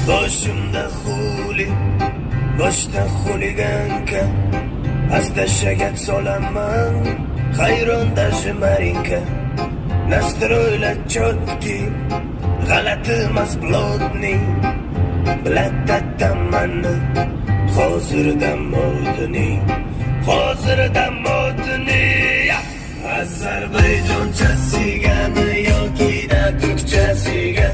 Boshimda xuli, boshda xuliganka, asta shagat solaman, hayron даже Marinka. Nastroylar chotki, g'alati emas blodning, bilatdan mani, hozirda modning. Ozarbayjonchasiga yoki da turkchasiga